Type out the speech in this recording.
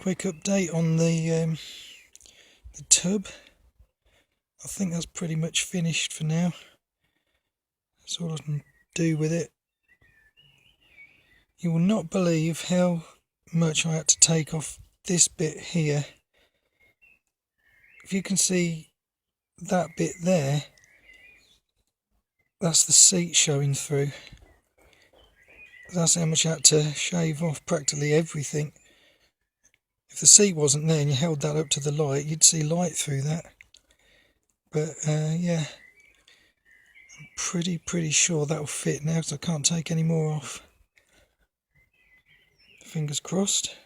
quick update on the tub. I think that's pretty much finished for now. That's all I can do with it. You will not believe how much I had to take off this bit here. If you can see that bit there, that's the seat showing through. That's how much I had to shave off, practically everything. If the seat wasn't there and you held that up to the light, you'd see light through that. But yeah, I'm pretty sure that'll fit now, because I can't take any more off. Fingers crossed.